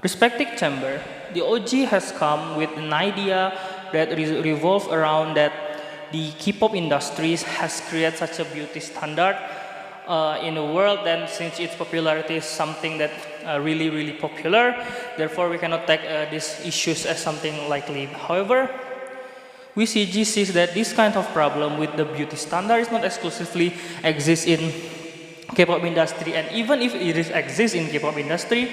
respective chamber, the OG has come with an idea that revolves around that the K-pop industry has created such a beauty standard in the world, and since its popularity is something that really popular, therefore we cannot take these issues as something likely. However, WCG sees that this kind of problem with the beauty standard is not exclusively exists in K-pop industry, and even if it exists in K-pop industry,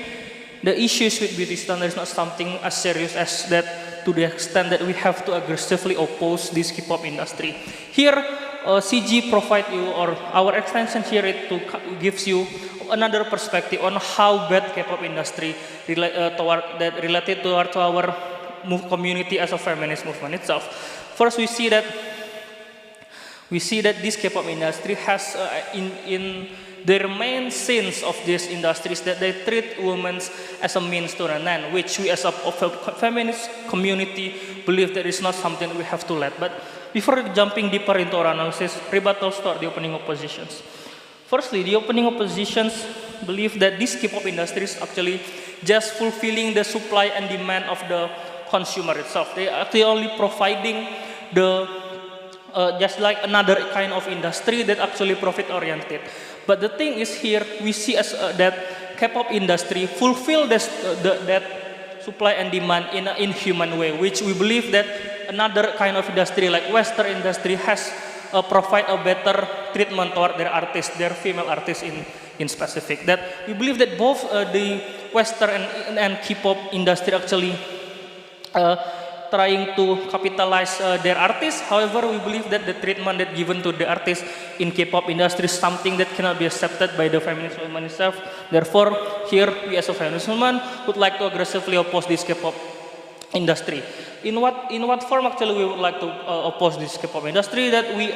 the issues with beauty standard is not something as serious as that, to the extent that we have to aggressively oppose this K-pop industry. Here, CG provide you, or our extension here, it to gives you another perspective on how bad K-pop industry related to our community as a feminist movement itself. First, we see that this K-pop industry has in their main sins of these industries that they treat women as a means to an end, which we as a feminist community believe that is not something we have to let. But before jumping deeper into our analysis, rebuttals to the opening oppositions. Firstly, the opening oppositions believe that this K-pop industry is actually just fulfilling the supply and demand of the consumer itself. They are actually only providing the just like another kind of industry that actually profit oriented. But the thing is here we see as that K-pop industry fulfill that supply and demand in an inhuman way, which we believe that another kind of industry like Western industry has provide a better treatment toward their artists, their female artists in specific. That we believe that both the Western and K-pop industry actually trying to capitalize their artists. However, we believe that the treatment that given to the artists in K-pop industry is something that cannot be accepted by the feminist movement itself. Therefore, here we as a feminist movement would like to aggressively oppose this K-pop industry. In what form actually we would like to oppose this K-pop industry? That we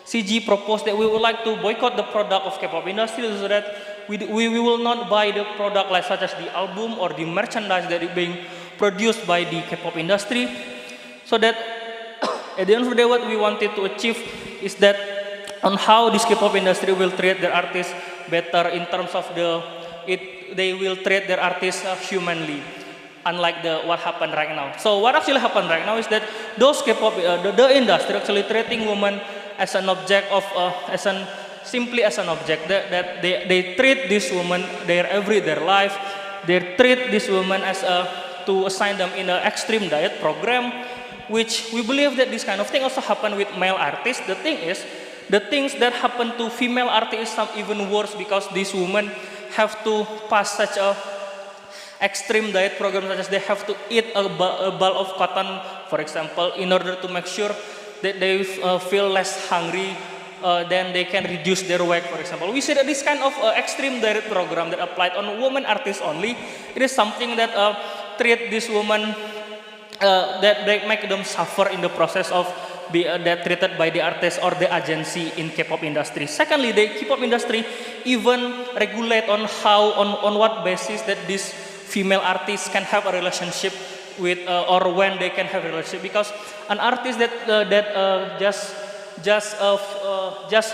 CG proposed that we would like to boycott the product of K-pop industry so that we will not buy the product like such as the album or the merchandise that is being produced by the K-pop industry, so that at the end of the day what we wanted to achieve is that on how this K-pop industry will treat their artists better in terms of they will treat their artists humanly, unlike what happened right now. So what actually happened right now is that those K-pop the industry actually treating women as an object of simply as an object, that they treat this woman their everyday life. They treat this woman as to assign them in an extreme diet program, which we believe that this kind of thing also happen with male artists. The thing is, the things that happen to female artists are even worse, because these women have to pass such a extreme diet program, such as they have to eat a ball of cotton, for example, in order to make sure that they feel less hungry, then they can reduce their weight, for example. We see that this kind of extreme diet program that applied on women artists only, it is something that treat this woman, that they make them suffer in the process of that treated by the artist or the agency in K-pop industry. Secondly, the K-pop industry even regulate on what basis that these female artists can have a relationship with or when they can have a relationship, because an artist that just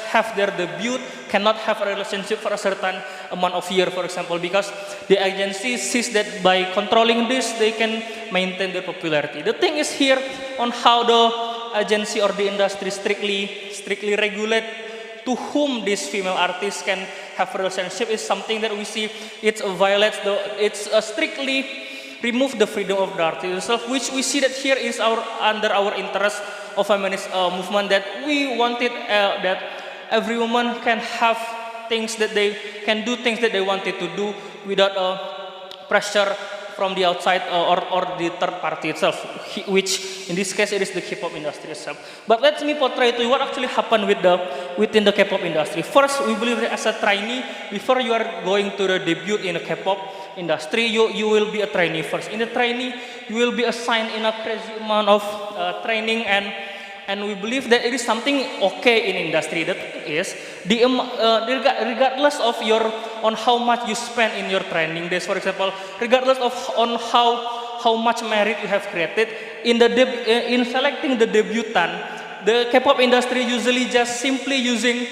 have their debut cannot have a relationship for a certain amount of year, for example, because the agency sees that by controlling this they can maintain their popularity. The thing is here on how the agency or the industry strictly regulate to whom these female artists can have a relationship is something that we see it violates it's strictly remove the freedom of the artist itself, which we see that here is under our interest of feminist movement, that we wanted that every woman can have things that they can do, things that they wanted to do without pressure from the outside or the third party itself, which in this case it is the K-pop industry itself. But let me portray to you what actually happened within the K-pop industry. First, we believe that as a trainee, before you are going to the debut in the K-pop industry, you will be a trainee first. In the trainee, you will be assigned in a crazy amount of training, and we believe that it is something okay in industry. That is regardless of on how much you spend in your training days, for example, regardless of on how much merit you have created in selecting the debutant, the K-pop industry usually just simply using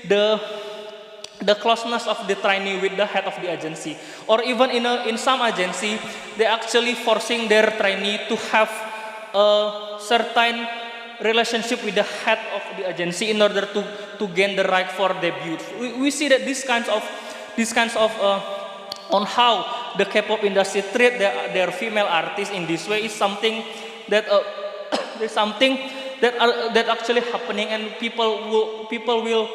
the the closeness of the trainee with the head of the agency, or even in some agency, they actually forcing their trainee to have a certain relationship with the head of the agency in order to gain the right for debut. We see that these kinds of on how the K-pop industry treat their female artists in this way is something that is something that actually happening, and people will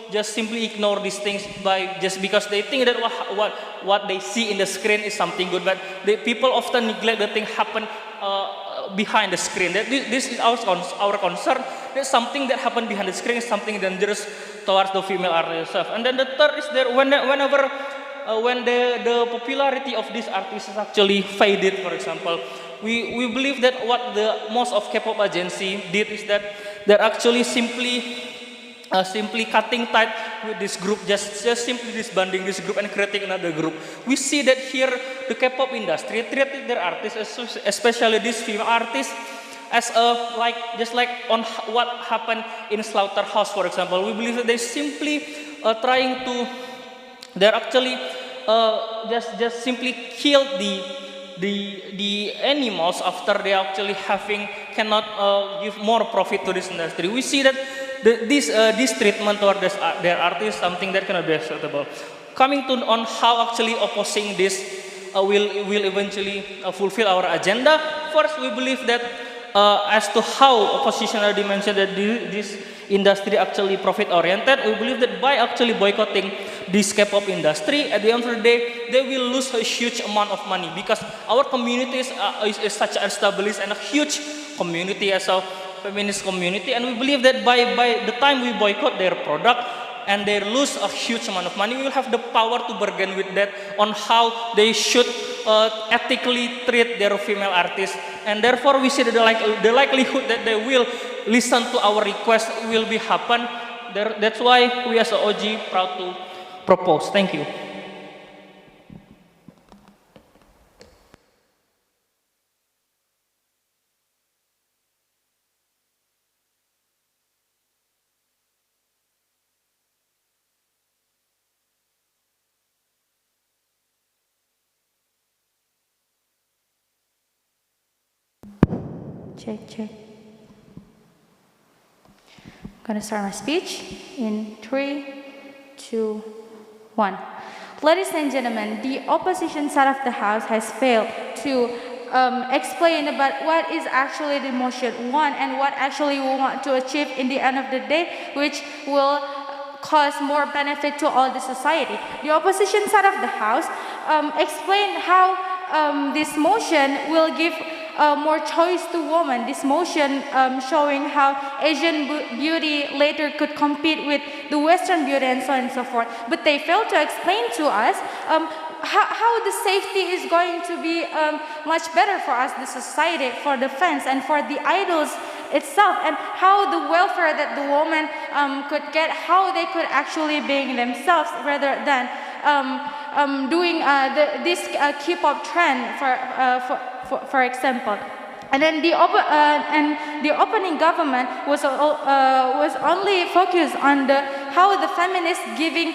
just simply ignore these things just because they think that what they see in the screen is something good, but the people often neglect the thing happen behind the screen. That this is our concern. That something that happened behind the screen is something dangerous towards the female artist herself. And then the third is that when the popularity of these artists is actually faded, for example, we believe that what the most of K-pop agency did is that they're actually simply cutting tight with this group, just simply disbanding this group and creating another group. We see that here the K-pop industry treated their artists, especially these female artists, as just like on what happened in Slaughterhouse, for example. We believe that they simply they're actually just simply killed the animals after they actually cannot give more profit to this industry. We see that this treatment toward their artists something that cannot be acceptable. Coming to on how actually opposing this will eventually fulfill our agenda. First, we believe that as to how opposition already mentioned that this industry actually profit oriented, we believe that by actually boycotting this K-pop industry, at the end of the day, they will lose a huge amount of money because our community is such an established and a huge community as a feminist community, and we believe that by the time we boycott their product and they lose a huge amount of money, we will have the power to bargain with that on how they should ethically treat their female artists, and therefore we see that the likelihood that they will listen to our request will be happen. That's why we as a OG proud to propose. Thank you. Check, check. I'm gonna start my speech in 3, 2, 1. Ladies and gentlemen, the opposition side of the House has failed to explain about what is actually the motion one and what actually we want to achieve in the end of the day, which will cause more benefit to all the society. The opposition side of the House explained how this motion will give more choice to women. This motion showing how Asian beauty later could compete with the Western beauty and so on and so forth. But they failed to explain to us how the safety is going to be much better for us, the society, for the fans, and for the idols itself, and how the welfare that the woman could get, how they could actually being themselves rather than doing this K-pop trend, for example. And then the opening government was only focused on how the feminists giving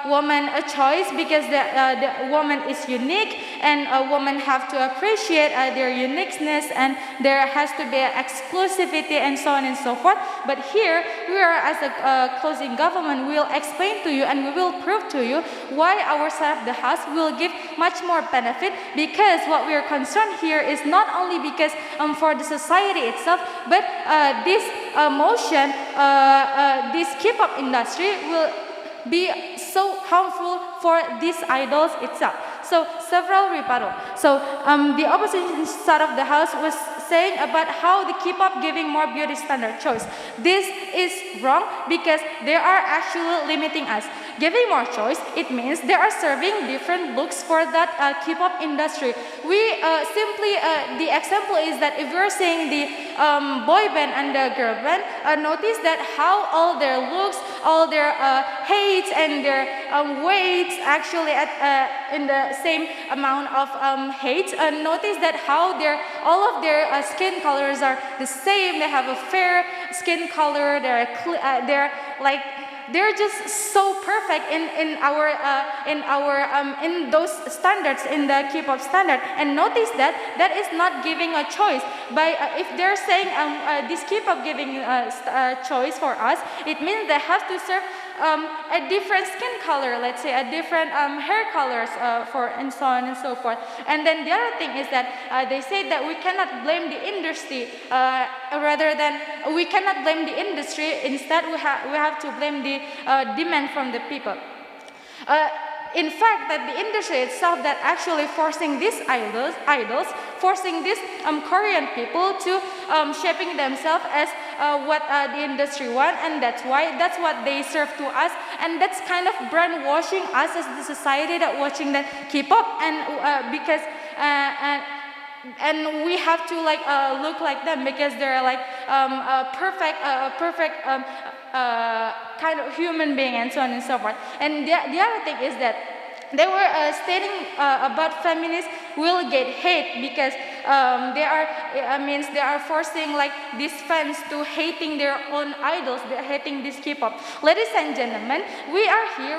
woman a choice, because the woman is unique and a woman have to appreciate their uniqueness, and there has to be exclusivity and so on and so forth. But here we are, as a closing government, will explain to you and we will prove to you why our side of the House will give much more benefit, because what we are concerned here is not only because for the society itself, but this motion, this K-pop industry will be so harmful for these idols itself. So several rebuttal. So the opposition side of the House was saying about how the K-pop giving more beauty standard choice. This is wrong because they are actually limiting us. Giving more choice, it means they are serving different looks for that K-pop industry. We simply, the example is that if you're seeing the boy band and the girl band, notice that how all their looks, all their heights and their weights actually in the same amount of height. Notice that how all of their skin colors are the same. They have a fair skin color. They're like they're just so perfect in those standards, in the K-pop standard. And notice that that is not giving a choice. By if they're saying this K-pop giving choice for us, it means they have to serve a different skin color, let's say a different hair colors, and so on and so forth. And then the other thing is that they say that we cannot blame the industry, rather than we cannot blame the industry. Instead, we have to blame the demand from the people. In fact, that the industry itself that actually forcing these idols, forcing these Korean people to shaping themselves as what the industry want, and that's what they serve to us, and that's kind of brainwashing us as the society that watching that K-pop, and because and we have to like look like them because they're like a perfect kind of human being, and so on and so forth. And the other thing is that they were stating about feminists will get hate because they are forcing like these fans to hating their own idols, they're hating this K-pop. Ladies and gentlemen, we are here,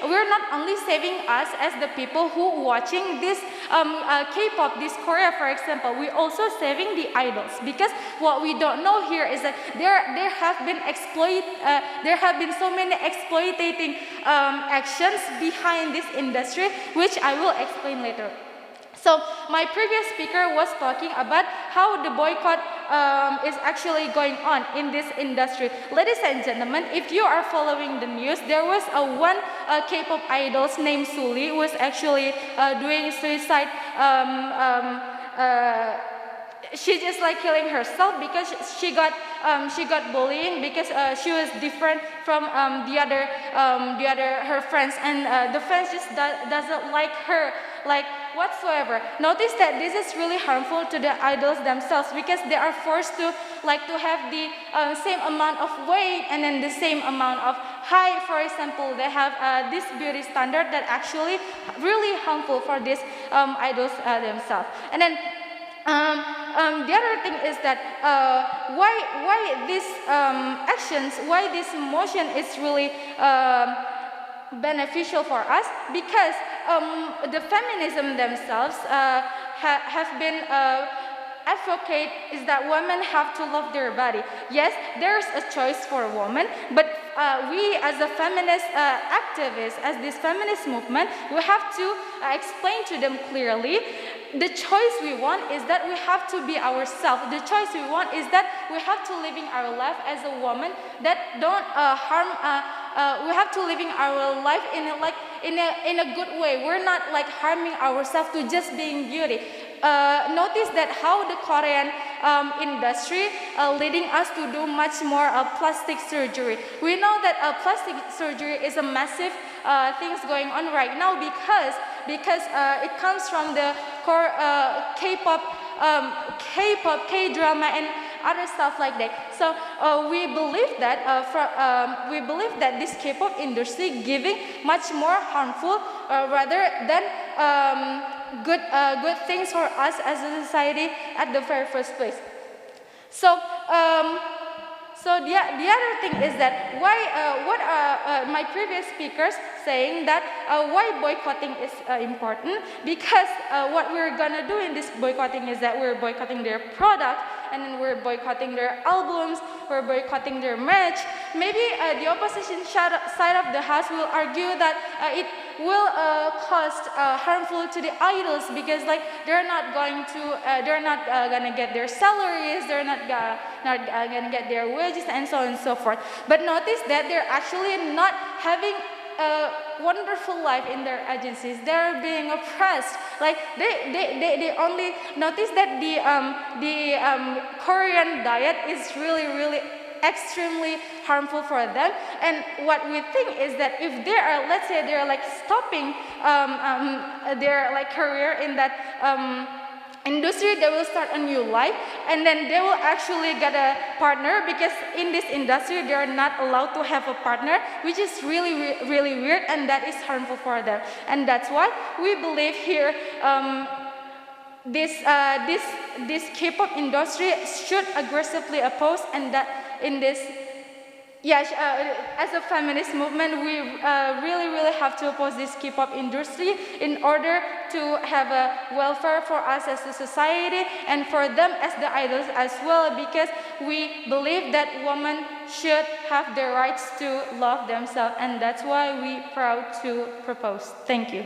we're not only saving us as the people who watching this K-pop, this Korea for example, we also saving the idols, because what we don't know here is that there have been so many exploitating actions behind this industry, which I will explain later. So my previous speaker was talking about how the boycott is actually going on in this industry. Ladies and gentlemen, if you are following the news, there was one K-pop idol named Sulli who was actually doing suicide. She just like killing herself because she got bullying because she was different from the other her friends, and the friends just doesn't like her like whatsoever. Notice that this is really harmful to the idols themselves, because they are forced to have the same amount of weight and then the same amount of height. For example, they have this beauty standard that actually really harmful for these idols themselves. And then the other thing is that why these actions, why this motion is really beneficial for us, because the feminism themselves have been advocate is that women have to love their body. Yes, there's a choice for a woman, but we as a feminist activists, as this feminist movement, we have to explain to them clearly the choice we want is that we have to be ourselves. The choice we want is that we have to living our life as a woman that don't harm. We have to living our life in a good way. We're not like harming ourselves to just being beauty. Notice that how the Korean industry leading us to do much more plastic surgery. We know that plastic surgery is a massive things going on right now because it comes from the K-pop, K-drama, and other stuff like that. So we believe that this K-pop industry giving much more harmful rather than good things for us as a society at the very first place. So the other thing is that why what my previous speakers saying that why boycotting is important, because what we're gonna do in this boycotting is that we're boycotting their product, and then we're boycotting their albums, we're boycotting their merch. Maybe the opposition side of the house will argue that it will cost harmful to the idols, because like they're not gonna get their salaries, they're not gonna get their wages, and so on and so forth. But notice that they're actually not having a wonderful life in their agencies. They're being oppressed. Like they only notice that the Korean diet is really extremely harmful for them. And what we think is that if they are, let's say they're like stopping their like career in that industry, they will start a new life, and then they will actually get a partner, because in this industry they are not allowed to have a partner, which is really weird, and that is harmful for them. And that's why we believe here this K-pop industry should aggressively oppose, and that in this Yes, as a feminist movement, we really have to oppose this K-pop industry in order to have a welfare for us as a society and for them as the idols as well, because we believe that women should have the rights to love themselves, and that's why we proud to propose. Thank you.